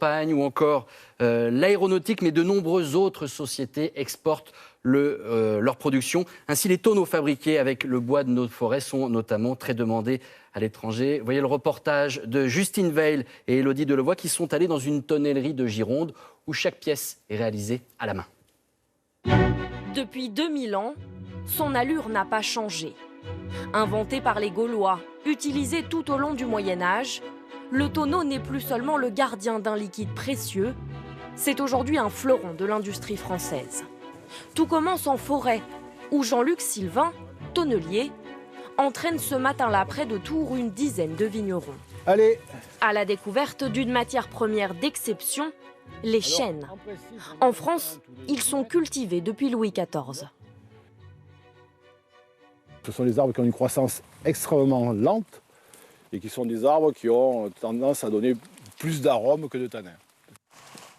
champagne ou encore l'aéronautique, mais de nombreuses autres sociétés exportent leur production. Ainsi, les tonneaux fabriqués avec le bois de nos forêts sont notamment très demandés à l'étranger. Vous voyez le reportage de Justine Veil et Élodie Delevoye qui sont allés dans une tonnellerie de Gironde où chaque pièce est réalisée à la main. Depuis 2000 ans, son allure n'a pas changé. Inventé par les Gaulois, utilisé tout au long du Moyen-Âge, le tonneau n'est plus seulement le gardien d'un liquide précieux, c'est aujourd'hui un fleuron de l'industrie française. Tout commence en forêt, où Jean-Luc Sylvain, tonnelier, entraîne ce matin-là près de Tours une dizaine de vignerons. Allez. À la découverte d'une matière première d'exception, les chênes. En France, ils sont cultivés depuis Louis XIV. Ce sont des arbres qui ont une croissance extrêmement lente et qui sont des arbres qui ont tendance à donner plus d'arômes que de tanins.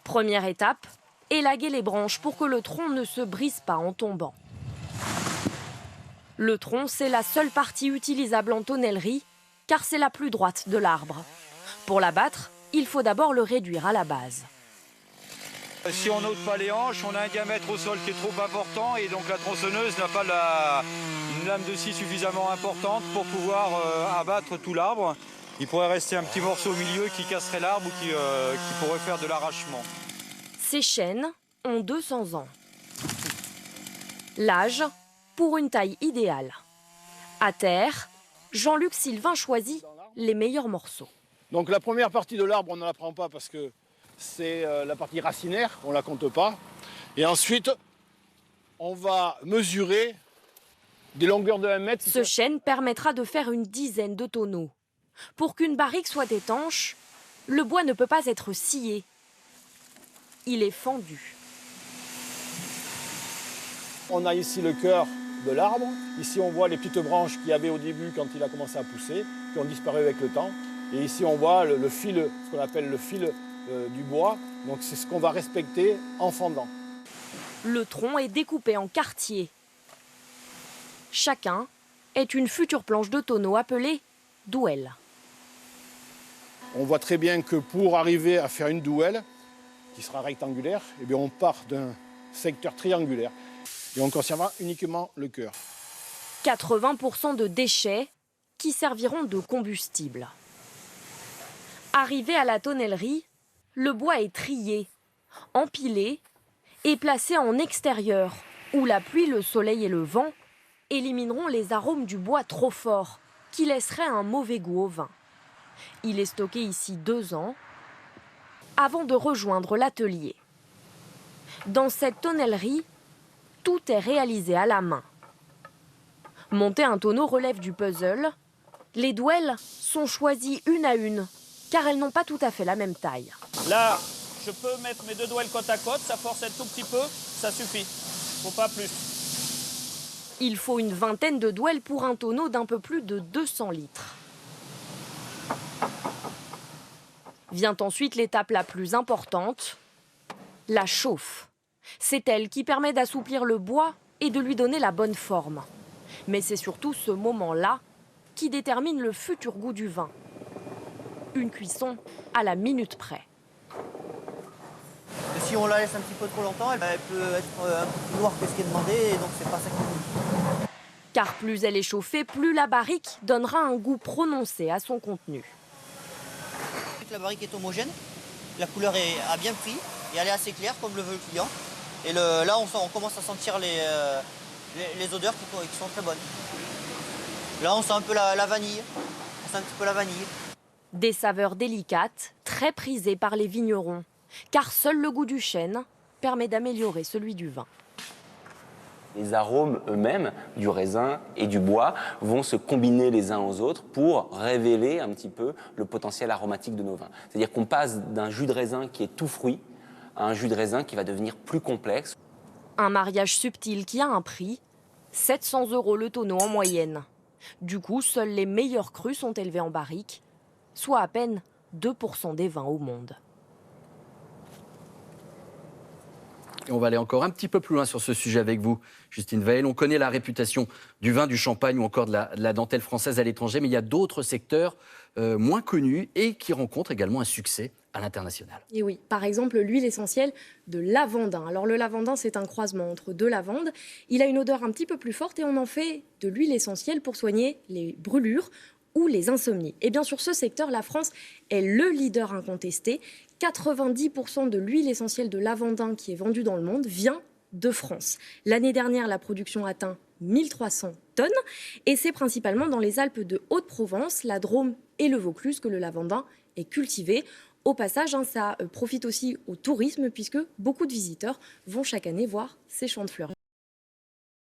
Première étape, élaguer les branches pour que le tronc ne se brise pas en tombant. Le tronc, c'est la seule partie utilisable en tonnellerie, car c'est la plus droite de l'arbre. Pour l'abattre, il faut d'abord le réduire à la base. Si on n'ôte pas les hanches, on a un diamètre au sol qui est trop important et donc la tronçonneuse n'a pas une lame de scie suffisamment importante pour pouvoir abattre tout l'arbre. Il pourrait rester un petit morceau au milieu qui casserait l'arbre ou qui pourrait faire de l'arrachement. Ces chênes ont 200 ans. L'âge pour une taille idéale. À terre, Jean-Luc Sylvain choisit les meilleurs morceaux. Donc la première partie de l'arbre, on ne la prend pas parce que c'est la partie racinaire, on ne la compte pas. Et ensuite, on va mesurer des longueurs de 1 mètre. Ce chêne permettra de faire une dizaine de tonneaux. Pour qu'une barrique soit étanche, le bois ne peut pas être scié. Il est fendu. On a ici le cœur de l'arbre. Ici, on voit les petites branches qu'il y avait au début quand il a commencé à pousser, qui ont disparu avec le temps. Et ici, on voit le fil, ce qu'on appelle le fil du bois. Donc, c'est ce qu'on va respecter en fendant. Le tronc est découpé en quartiers. Chacun est une future planche de tonneau appelée douelle. On voit très bien que pour arriver à faire une douelle, qui sera rectangulaire, eh bien on part d'un secteur triangulaire. Et on conservera uniquement le cœur. 80% de déchets qui serviront de combustible. Arrivé à la tonnellerie, le bois est trié, empilé et placé en extérieur, où la pluie, le soleil et le vent élimineront les arômes du bois trop forts, qui laisseraient un mauvais goût au vin. Il est stocké ici 2 ans, avant de rejoindre l'atelier. Dans cette tonnellerie, tout est réalisé à la main. Monter un tonneau relève du puzzle. Les douelles sont choisies une à une, car elles n'ont pas tout à fait la même taille. Là, je peux mettre mes 2 douelles côte à côte, ça force un tout petit peu, ça suffit, faut pas plus. Il faut une vingtaine de douelles pour un tonneau d'un peu plus de 200 litres. Vient ensuite l'étape la plus importante, la chauffe. C'est elle qui permet d'assouplir le bois et de lui donner la bonne forme. Mais c'est surtout ce moment-là qui détermine le futur goût du vin. Une cuisson à la minute près. Si on la laisse un petit peu trop longtemps, elle peut être un peu plus noire que ce qui est demandé, et donc c'est pas ça qui nous... Car plus elle est chauffée, plus la barrique donnera un goût prononcé à son contenu. La barrique est homogène, la couleur a bien pris et elle est assez claire comme le veut le client. Et là on commence à sentir les odeurs qui sont très bonnes. Là on sent un peu la vanille, on sent un petit peu la vanille. Des saveurs délicates, très prisées par les vignerons, car seul le goût du chêne permet d'améliorer celui du vin. Les arômes eux-mêmes, du raisin et du bois, vont se combiner les uns aux autres pour révéler un petit peu le potentiel aromatique de nos vins. C'est-à-dire qu'on passe d'un jus de raisin qui est tout fruit à un jus de raisin qui va devenir plus complexe. Un mariage subtil qui a un prix, 700 € le tonneau en moyenne. Du coup, seuls les meilleurs crus sont élevés en barrique, soit à peine 2% des vins au monde. Et on va aller encore un petit peu plus loin sur ce sujet avec vous, Justine Veil. On connaît la réputation du vin, du champagne ou encore de la dentelle française à l'étranger, mais il y a d'autres secteurs moins connus et qui rencontrent également un succès à l'international. Et oui, par exemple, l'huile essentielle de lavandin. Alors le lavandin, c'est un croisement entre deux lavandes. Il a une odeur un petit peu plus forte et on en fait de l'huile essentielle pour soigner les brûlures ou les insomnies. Et bien sur ce secteur, la France est le leader incontesté. 90% de l'huile essentielle de lavandin qui est vendue dans le monde vient de France. L'année dernière, la production atteint 1300 tonnes et c'est principalement dans les Alpes de Haute-Provence, la Drôme et le Vaucluse que le lavandin est cultivé. Au passage, ça profite aussi au tourisme puisque beaucoup de visiteurs vont chaque année voir ces champs de fleurs.